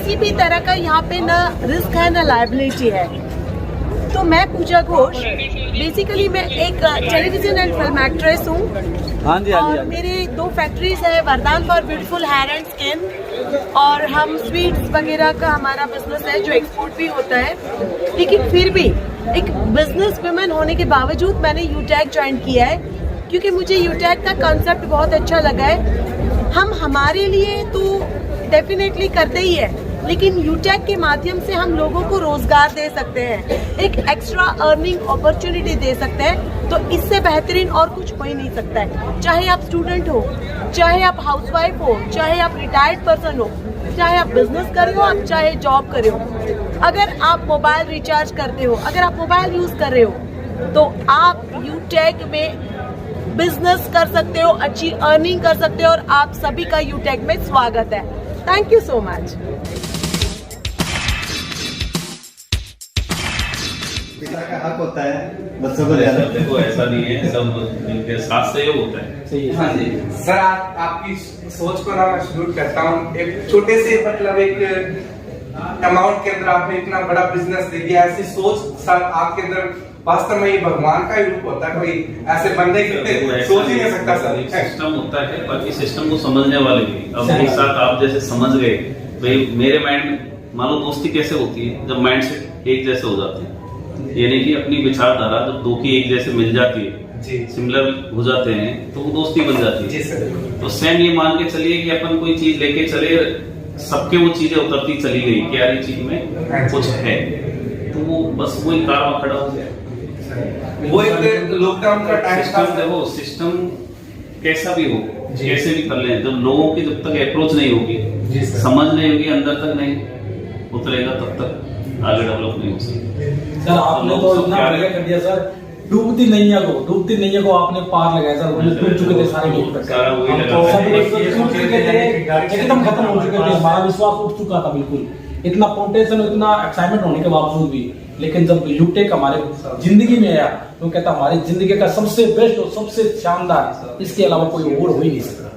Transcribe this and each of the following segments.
किसी भी तरह का यहाँ पे ना रिस्क है ना लायबिलिटी है। तो मैं पूजा घोष, बेसिकली मैं एक टेलीविजन एंड फिल्म एक्ट्रेस हूँ। हाँ जी, और मेरे 2 फैक्ट्रीज है, Vardaan for beautiful hair and skin, और हम स्वीट्स वगैरह का हमारा बिजनेस है जो एक्सपोर्ट भी होता है। लेकिन फिर भी एक बिजनेस वुमेन होने के बावजूद मैंने यूटैग ज्वाइन किया है, क्योंकि मुझे यूटैग का कॉन्सेप्ट बहुत अच्छा लगा है। हम हमारे लिए तो डेफिनेटली करते ही है, लेकिन यूटैग के माध्यम से हम लोगों को रोजगार दे सकते हैं, एक एक्स्ट्रा अर्निंग अपॉर्चुनिटी दे सकते हैं। तो इससे बेहतरीन और कुछ हो ही नहीं सकता है। चाहे आप स्टूडेंट हो, चाहे आप हाउसवाइफ हो, चाहे आप रिटायर्ड पर्सन हो, चाहे आप बिजनेस कर रहे हो, आप चाहे जॉब कर रहे हो, अगर आप मोबाइल रिचार्ज करते हो, अगर आप मोबाइल यूज कर रहे हो, तो आप यूटैग में बिजनेस कर सकते हो, अच्छी अर्निंग कर सकते हो, और आप सभी का यूटैग में स्वागत है। Thank you so much. पिता का हक होता है बच्चों को ज्यादा। देखो ऐसा नहीं है, सब इनके साथ सहयोग होता है। हाँ जी सर, आपकी सोच को ना मैं सल्यूट करता हूँ। एक छोटे से मतलब एक अमाउंट के अंदर आपने इतना बड़ा बिजनेस दे दिया। ऐसी सोच सर आपके अंदर वास्तव में ये भगवान का ही रूप होता है। कोई ऐसे बंदे कितने सोच ही नहीं सकता सर। एक सिस्टम होता है, बाकी सिस्टम को समझने वाले भी। अब एक साथ आप जैसे समझ गए, भाई मेरे माइंड, मान लो दोस्ती कैसे होती है, जब माइंड सेट एक जैसे हो जाते हैं, यानी कि अपनी विचारधारा जब दो की एक जैसे मिल जाती है, सिमिलर हो जाते हैं, तो वो दोस्ती बन जाती है। तो सेम ये मान के चलिए कि अपन कोई चीज लेके चले, सबके वो चीजें उतरती चली गई कि यार ये चीज में कुछ है, तो वो बस वही कारवा खड़ा हो गया। वो एक लॉकडाउन का टाइम सिस्टम देखो, सिस्टम कैसा भी हो, कैसे भी कर ले, जब लोगों की जब तक अप्रोच नहीं होगी, समझ नहीं होगी, अंदर तक नहीं उतरेगा, तब तक आगे डेवलप नहीं हो सकता। सर आपने तो इतना बढ़िया कर दिया सर, डूबती नैया को आपने पार लगाया सर। वो डूब चुके थे सारे लोग, सारा वही लगा तो था। सब लोग डूब चुके थे, एकदम खत्म हो चुके थे, हमारा विश्वास उठ चुका था बिल्कुल। इतना पोटेंशियल, इतना एक्साइटमेंट होने के बावजूद भी, लेकिन जब यूटेक हमारे जिंदगी में आया तो कहता हमारी जिंदगी का सबसे बेस्ट और सबसे शानदार, इसके अलावा कोई और हो ही नहीं सकता।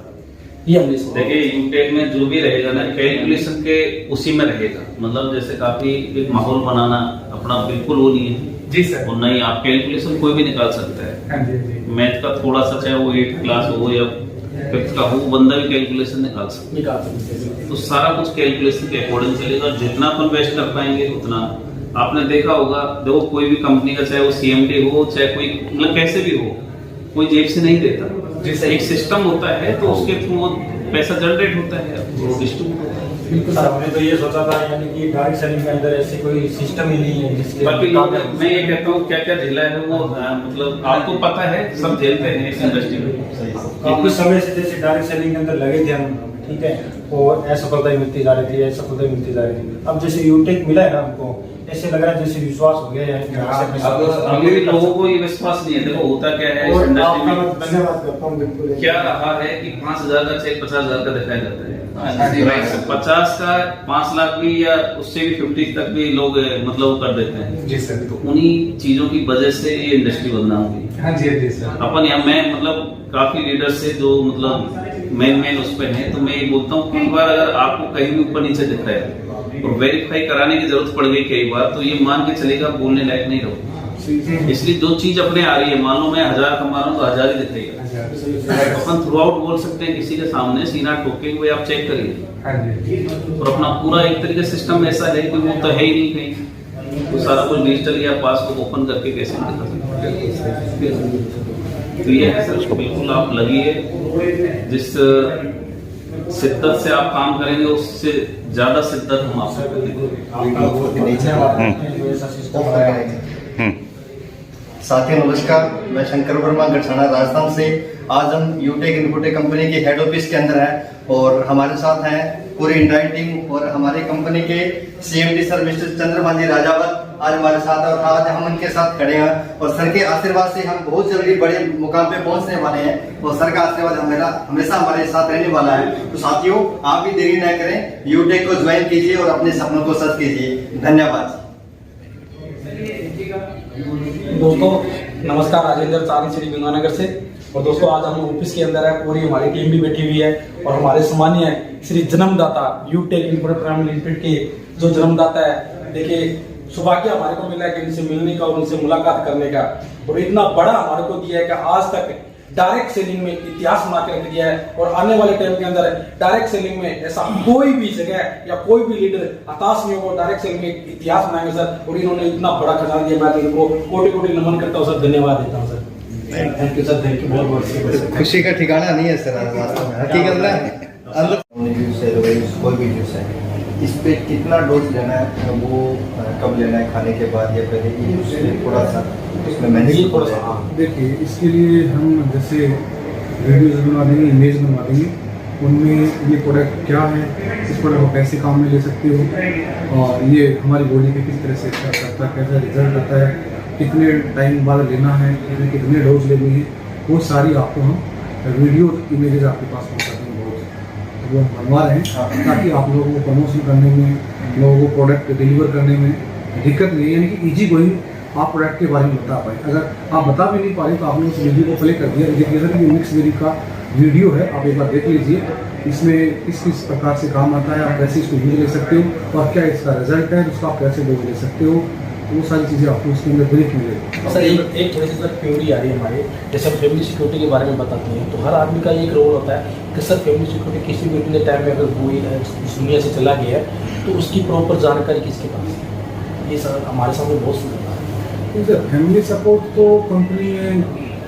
ये हमने सोचा। देखिए यूटेक में जो भी रहेगा ना, कैलकुलेशन के उसी में रहेगा। मतलब जैसे काफी एक माहौल बनाना अपना बिल्कुल वो नहीं है जी सर। और नहीं, आप कैलकुलेशन कोई भी निकाल सकता है। मैथ का थोड़ा सा, चाहे वो 8th क्लास हो या 5th का हो, बंदा भी कैलकुलेशन निकाल सकता है। तो सारा कुछ कैलकुलेशन के अकॉर्डिंग चलेगा। जितना अपन वेस्ट कर पाएंगे उतना। आपने देखा होगा, देखो कोई भी कंपनी का, चाहे वो CMD हो, चाहे कोई मतलब कैसे भी हो, कोई जेब से नहीं देता। एक सिस्टम होता है, तो उसके थ्रू पैसा जनरेट होता है, वो डिस्ट्रीब्यूट होता है। बिल्कुल सर, हमने तो ये सोचा था यानी कि डायरेक्ट सेलिंग के अंदर ऐसी कोई सिस्टम ही नहीं है जिसके बाकी लोग, मैं ये कहता हूँ क्या क्या झेला है वो, मतलब आपको पता है, सब झेलते हैं इस इंडस्ट्री में। कुछ समय से जैसे डायरेक्ट सेलिंग के अंदर लगे थे हम, ठीक है, और असफलता मिलती जा रही थी, असफलता मिलती जा रही थी। अब जैसे यूटेक मिला है ना हमको, ऐसे लग रहा है जैसे विश्वास हो गया है। अभी भी लोगों को ये विश्वास नहीं है। देखो होता क्या है इस इंडस्ट्री में, धन्यवाद करता हूँ। बिल्कुल क्या रहा है कि 5,000 का चेक 50,000 का दिखाया जाता है। 50 का 5 लाख भी या उससे भी 50 तक भी लोग मतलब कर देते हैं जी सर। तो उन्हीं चीजों की वजह से ये इंडस्ट्री बदनाम हुई। हाँ जी जी सर। अपन यहाँ मैं मतलब काफी लीडर से जो मतलब मेन उस पे है, तो मैं ये बोलता हूँ कई बार अगर आपको कहीं भी ऊपर नीचे दिख रहा है और वेरीफाई कराने की जरूरत पड़ गई कई बार, तो ये मान के चलेगा बोलने लायक नहीं रहो। इसलिए जो चीज अपने आ रही है, मान लो मैं 1000 कमा रहा हूँ तो 1000 ही दिखेगा। अपन थ्रू आउट बोल सकते हैं, किसी के सामने सीना ठोके हुए आप चेक करिए। और अपना पूरा एक तरीके सिस्टम ऐसा है कि वो तो है ही नहीं कहीं, तो सारा कुछ डिजिटल या पासबुक ओपन करके कैसे दिखा सकते हैं। तो ये है सर, बिल्कुल आप लगिए, जिस शिद्दत से आप काम करेंगे उससे ज्यादा शिद्दत हम आपसे साथियों नमस्कार, मैं शंकर वर्मा गढ़साना राजस्थान से। आज हम यूटेक इन्फोटेक कंपनी के हेड ऑफिस के अंदर हैं और हमारे साथ हैं पूरी इंडियन टीम और हमारी कंपनी के CMD सर मिस्टर चंद्रभान जी राजावत आज हमारे साथ है और आज हम उनके साथ खड़े हैं और सर के आशीर्वाद से हम बहुत जल्दी बड़े मुकाम पे पहुंचने वाले हैं और सर का आशीर्वाद हमेशा हमारे साथ रहने वाला है। तो साथियों आप भी देरी न करें, यूटेक को ज्वाइन कीजिए और अपने सपनों को सच कीजिए। धन्यवाद। दोस्तों नमस्कार, राजेंद्र चारी श्री गंगानगर से। और दोस्तों आज हम ऑफिस के अंदर है, पूरी हमारी टीम भी बैठी हुई है और हमारे सम्मानीय श्री जन्मदाता यूटेक इनपुट प्राइवेट लिमिटेड के जो जन्मदाता है, देखिए सौभाग्य हमारे को मिला है कि इनसे मिलने का और उनसे मुलाकात करने का, और इतना बड़ा हमारे को दिया है कि आज तक डायरेक्ट सेलिंग में इतिहास बना के रख दिया है। और आने वाले टाइम के अंदर डायरेक्ट सेलिंग में ऐसा कोई भी जगह या कोई भी लीडर हताश नहीं होगा, डायरेक्ट सेलिंग में इतिहास बनाएंगे सर। और इन्होंने इतना बड़ा खजाना दिया, मैं इनको कोटि कोटि नमन करता हूँ सर, धन्यवाद देता हूँ sir. Thank you sir, thank you बहुत बहुत। खुशी का ठिकाना नहीं है सर वास्तव में, हकीकत में अंदर कोई भी जूस है, इस पे कितना डोज लेना है, वो कब लेना है, खाने के बाद या पहले, ये थोड़ा सा उसमें मैंने थोड़ा सा देखिए, इसके लिए हम जैसे वीडियोज बनवा देंगे, इमेज बनवा देंगे, उनमें ये प्रोडक्ट क्या है, इस प्रोडक्ट को कैसे काम में ले सकते हो और ये हमारी बॉडी पे किस तरह से अच्छा करता है, कैसा रिजल्ट आता है, कितने टाइम बाद लेना है, कितने डोज लेनी है, वो सारी आपको हम वीडियो इमेजेस आपके पास पहुँचा देंगे। बहुत वो बनवा रहे हैं ताकि आप लोगों को प्रमोशन करने में, लोगों को प्रोडक्ट डिलीवर करने में दिक्कत नहीं, यानी कि ईजी गोइंग आप प्रोडक्ट के बारे में बता पाए। अगर आप बता भी नहीं पा रहे तो आपने उस वीडियो को प्ले कर दिया। देखिए सर, ये मिक्स वेरी का वीडियो है, आप एक बार देख लीजिए, इसमें किस किस प्रकार से काम आता है, आप कैसे इसको यूज ले सकते हो और क्या इसका रिजल्ट है, उसका आप कैसे डोज ले सकते हो, वो सारी चीज़ें आपको उसके अंदर ब्रीफ मिलेगी। सर एक थोड़ी सी सर क्वेरी आ रही है हमारे, जैसे हम फैमिली सिक्योरिटी के बारे में बताते हैं तो हर आदमी का एक रोल होता है कि सर फैमिली सिक्योरिटी किसी भी इतने टाइम में अगर कोई इस दुनिया से चला गया है तो उसकी प्रॉपर जानकारी किसके पास है, ये सर हमारे सामने बहुत सुंदर है। सर फैमिली सपोर्ट तो कंपनी,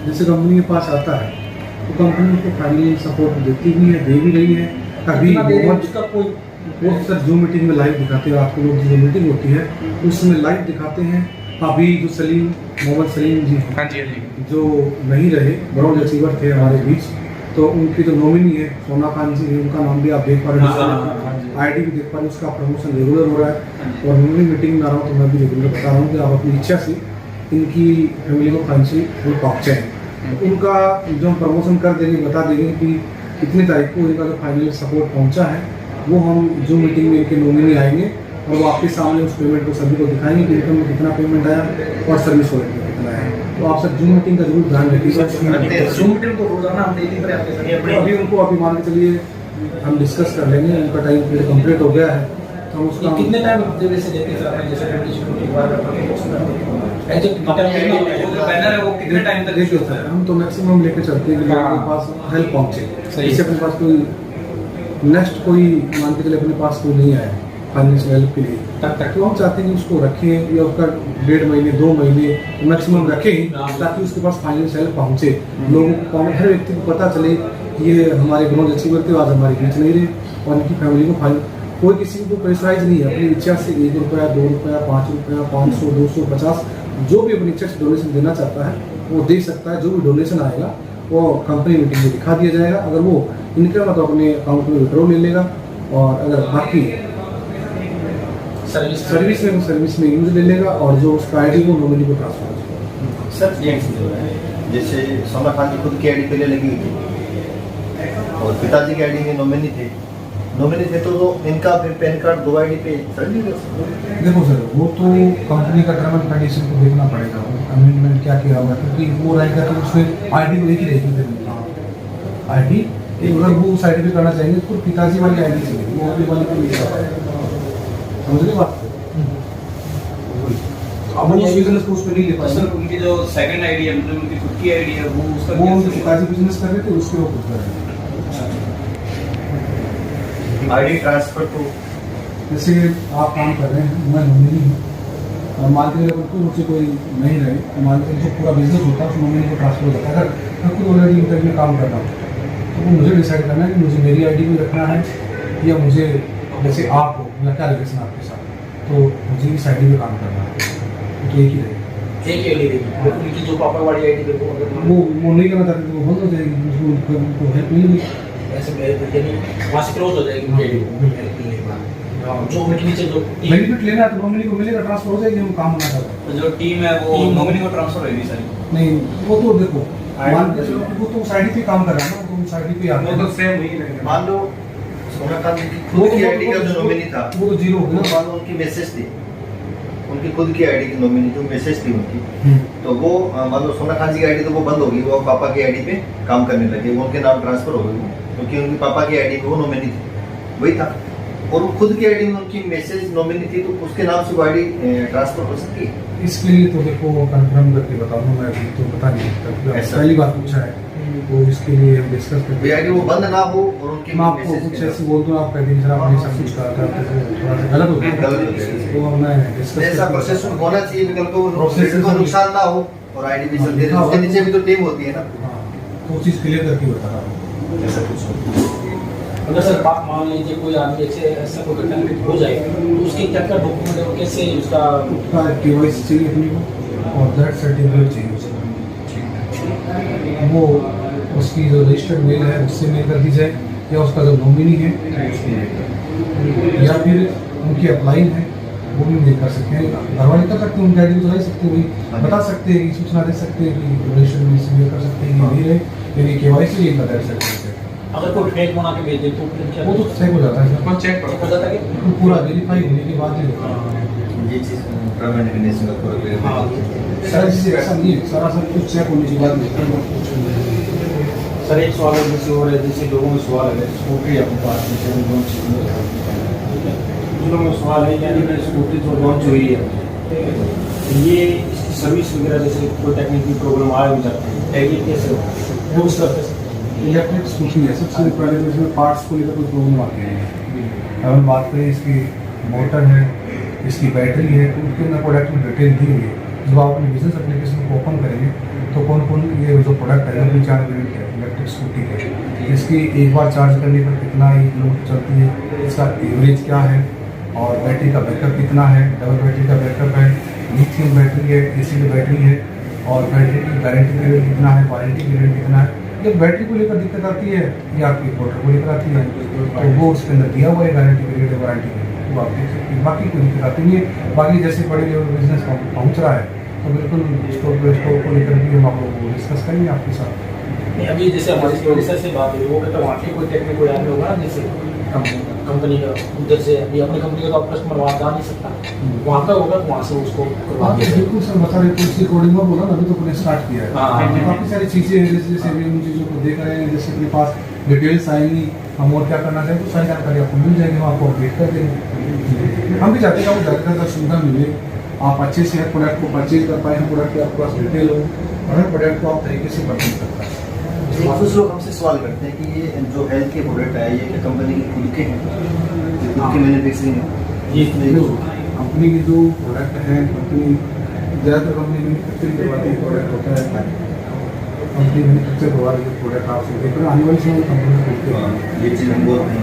जैसे कंपनी के पास आता है तो कंपनी को फैमिली सपोर्ट देती भी है, दे भी रही है। कभी उसका कोई वो सर जूम मीटिंग में लाइव दिखाते हैं, आपको लोग जो मीटिंग होती है उसमें लाइव दिखाते हैं। अभी जो सलीम मोहम्मद सलीम जी हैं, हाँ जी, हाँ जी, जो नहीं रहे, ब्राउन रिसीवर थे हमारे बीच, तो उनकी जो नॉमिनी है सोना खान जी, उनका नाम भी आप देख पा रहे हैं, आईडी भी देख पा रहे हैं, उसका प्रमोशन रेगुलर हो रहा है। और मैं भी मीटिंग में आ रहा हूँ तो मैं भी रेगुलर बता रहा हूँ कि आप अपनी इच्छा से इनकी फैमिली को फाइनेंशियली वो पहुँचाएँ। उनका जो हम प्रमोशन कर देंगे, बता देंगे कि इतनी तारीख को इनका जो फाइनल सपोर्ट पहुँचा है, वो हम जो मीटिंग में इनके नॉमिनी आएंगे और वो आपके सामने उस पेमेंट को सभी को दिखाएंगे कि इनकम में कितना पेमेंट आया और सर्विस वॉलेट में कितना आया। तो आप सर जूम मीटिंग का जरूर ध्यान रखिएगा। जूम मीटिंग को रोजाना हम डेली पर आपके साथ अभी उनको अभी मान के चलिए हम डिस्कस कर लेंगे, उनका टाइम पीरियड कंप्लीट हो गया है तो हम उसका कितने टाइम से देते हैं सर आपने, जैसे फैमिली सिक्योरिटी के बारे में बैनर है वो कितने टाइम तक? देखिए सर, हम तो मैक्सिमम लेके चलते हैं कि लोगों के पास हेल्प पहुँचे। जैसे अपने पास कोई नेक्स्ट कोई मान के चले अपने पास कोई नहीं आया फाइनेंशियल हेल्प के लिए, तक तो हम चाहते हैं कि उसको रखें या उसका 1.5 महीने 2 महीने मैक्सिमम रखें ताकि उसके पास फाइनेंशियल हेल्प पहुँचे। लोगों को, हर व्यक्ति को पता चले कि ये हमारे ग्रोथ अचीवर थे, आज हमारे बीच नहीं रहे और इनकी फैमिली को कोई किसी को प्रेशराइज नहीं है, अपनी इच्छा से 1 रुपया 2 रुपया 5 रुपया 500 200 50 जो भी अपनी इच्छा से डोनेशन देना चाहता है वो दे सकता है। जो भी डोनेशन आएगा वो कंपनी मीटिंग में दिखा दिया जाएगा। अगर वो इनकम है तो अपने अकाउंट में विड्रॉ ले लेगा और अगर बाकी सर्विस में यूज ले लेगा और जो उसका आईडी वो नॉमिनी को ट्रांसफर हो जाएगा। सर जैसे सोना खान जी खुद की आईडी पहले लगी हुई थी और पिताजी की आईडी में नॉमिनी थे तो इनका फिर पैन कार्ड 2 आईडी पे चल जाएगा। देखो सर, वो तो कंपनी का टर्म एंड कंडीशन को देखना पड़ेगा, अमेंडमेंट क्या किया हुआ है, क्योंकि वो रहेगा तो उसमें आईडी तो एक ही रहेगी। आईडी अगर वो उस आईडी पे करना चाहेंगे तो पिताजी वाली आईडी चलेगी, वो अपनी वाली को नहीं, समझ रहे बात? अब वो बिजनेस को उस पर नहीं ले पाएंगे। सर उनकी जो सेकंड आईडी है, मतलब उनकी खुद की आईडी है, वो उसका वो उनके पिताजी बिजनेस कर रहे थे, उसके वो खुद कर रहे थे। आईडी ट्रांसफर तो जैसे आप काम कर रहे हैं, मैं नॉमिनी हूँ और मार्केट लेवल को मुझसे कोई नहीं रहे तो मार्केट जो पूरा बिजनेस होता है उस नॉमिनी को ट्रांसफर हो जाता है। अगर मैं खुद ऑलरेडी इंटरव्यू में काम कर रहा हूँ तो वो मुझे डिसाइड करना है कि मुझे मेरी आईडी भी रखना है या मुझे, जैसे आप हो, मेरा क्या रिलेशन आपके साथ, तो मुझे इस आईडी पे काम करना है, तो एक ही रहेगी। एक आईडी देगी, उनकी जो पापा वाली आईडी देखो अगर वो नहीं करना चाहते तो वो बंद हो जाएगी, उसको हेल्प मिलेगी। ऐसे यानी वहाँ से क्लोज हो जाएगी उनकी आईडी मिलने के बाद। जो उनके नीचे जो बेनिफिट लेना है तो नॉमिनी को मिलेगा, ट्रांसफर हो जाएगी, हम काम होना चाहते हैं। तो जो टीम है वो नॉमिनी को ट्रांसफर होगी सारी। नहीं, वो तो देखो मान के चलो वो तो उस आईडी पे काम कर रहा है ना, तो उस आईडी पे आता वो है। तो सेम वही रहेगा। मान लो सोना खान जी की खुद की आईडी का जो नॉमिनी था वो तो जीरो हो वो गया। मान लो उनकी मैसेज थी उनकी खुद की आईडी की नॉमिनी जो मैसेज थी उनकी, तो वो मतलब सोना खान जी की आईडी तो वो बंद होगी, वो पापा की आईडी पे काम करने लगे, वो उनके नाम ट्रांसफर हो गई, क्योंकि उनके पापा की आईडी पे वो नॉमिनी थी, वही था। और वो खुद की आईडी में उनकी मैसेज नॉमिनी थी, तो उसके नाम से वो आईडी ट्रांसफर हो सकती है। इसके लिए तो देखो कंफर्म करके बताऊंगा, मैं अभी तो बता नहीं सकता, ऐसा? पहली बार पूछा है तो इसके लिए हम डिस्कस करते आईडी वो बंद ना हो और उनकी मैं आपको कुछ ऐसे बोल दूँ, आप कहते हैं सर आपने सब कुछ कहा था, थोड़ा सा गलत हो गया, गलत हो गया। तो मैं डिस्कस ऐसा प्रोसेस होना चाहिए, विकल्प को Process को नुकसान ना हो और आईडी भी चलती रहे, उसके नीचे भी तो टीम होती है ना, तो वो चीज़ क्लियर करके बता रहा हूँ। ऐसा कुछ अगर सर बात मान लीजिए कोई आदमी ऐसा कोई कन्विक्ट हो जाए तो उसके क्या क्या डॉक्यूमेंट है, कैसे उसका KYC चाहिए अपने को और डेथ सर्टिफिकेट चाहिए उसको, वो उसकी जो रजिस्टर्ड मेल है उससे मेल कर दी जाए, या उसका जो नॉमिनी है उसको मेल कर, या फिर उनकी अप्लाई है वो भी मेल कर सकते हैं, घर वाले कर सकते हैं, उनकी आईडी चला सकते हैं, वही बता सकते हैं, सूचना दे सकते हैं कि रजिस्टर्ड मेल से मेल कर सकते हैं कि मेल है, यदि KYC ये डेथ सर्टिफिकेट अगर कोई फेक बना के भेज दे तो फिर क्या वो तो चेक हो जाता है, कौन चेक हो जाता है कि तो पूरा वेरीफाई होने के बाद ही होता है। ये चीज टर्म एंड कंडीशन का पूरा सारा चीज़ ऐसा नहीं है, सारा सब कुछ चेक होने के बाद होता है। सर एक सवाल है जैसे और है, जैसे लोगों में सवाल है स्कूटी अपने पास जैसे लॉन्च लोगों में सवाल है यानी कि स्कूटी जो लॉन्च हुई है ये इसकी सर्विस वगैरह जैसे कोई टेक्निकल प्रॉब्लम आ भी जाती है, ये कैसे वो उस तरह से इलेक्ट्रिक स्कूटी है, सबसे पहले तो इसमें पार्ट्स को लेकर कोई प्रॉब्लम आती है। अगर हम बात करें इसकी मोटर है, इसकी बैटरी है, तो उसके अंदर प्रोडक्ट में डिटेल दी हुई है। जब आप अपने बिजनेस एप्लीकेशन को ओपन करेंगे तो कौन कौन ये जो प्रोडक्ट है अपनी 4 वेरिएंट है इलेक्ट्रिक स्कूटी है, इसकी एक बार चार्ज करने पर कितना ही किलोमीटर चलती है, इसका एवरेज क्या है, और बैटरी का बैकअप कितना है, डबल बैटरी का बैकअप है, लिथियम बैटरी है, एसिड बैटरी है, और बैटरी की गारंटी पीरियड कितना है, वारंटी पीरियड कितना है। जब बैटरी को लेकर दिक्कत आती है या आपकी मोटर को लेकर आती है तो वो उसके अंदर दिया हुआ है गारंटी पीरियड है, वारंटी पीरियड, वो आप देख सकते हैं, बाकी कोई दिक्कत आती नहीं है। बाकी जैसे बड़े लेवल बिजनेस पहुँच रहा है तो बिल्कुल स्टोर को लेकर भी हम आप लोग को डिस्कस करेंगे आपके साथ। अभी जैसे हमारी प्रोड्यूसर से बात हुई वो कहता वहाँ के कोई टेक्निक कोई आदमी होगा ना जैसे कंपनी का उधर से, अभी अपनी कंपनी का तो आप कस्टमर वहाँ जा नहीं सकता, वहाँ का होगा वहाँ से उसको करवा के बिल्कुल सर बता रहे थे, उसकी कोडिंग में बोला ना, अभी तो अपने स्टार्ट किया है, काफ़ी सारी चीज़ें हैं जैसे अभी उन चीज़ों को देख रहे हैं, जैसे अपने पास डिटेल्स आएंगी, हम और क्या करना चाहिए तो सारी जानकारी आपको मिल जाएगी, हम आपको अपडेट कर देंगे। हम भी चाहते हैं आपको ज़्यादा सुविधा मिले, आप अच्छे से हर प्रोडक्ट को परचेज कर पाए, हर प्रोडक्ट की आपके पास डिटेल हो और हर प्रोडक्ट को आप तरीके से परचेज कर पाए। कुछ लोग हमसे सवाल करते हैं कि ये जो हेल्थ के प्रोडक्ट है ये कंपनी के खुद के हैं, खुद की मैन्युफैक्चरिंग है, ये कंपनी की जो प्रोडक्ट है, कंपनी ज़्यादातर कंपनी मैन्युफैक्चरिंग करवाती है, प्रोडक्ट होता है कंपनी मैन्युफैक्चर करवा रही है प्रोडक्ट, आप देख रहे आने वाली समय कंपनी खुद के ये चीज़ हम बोलते हैं।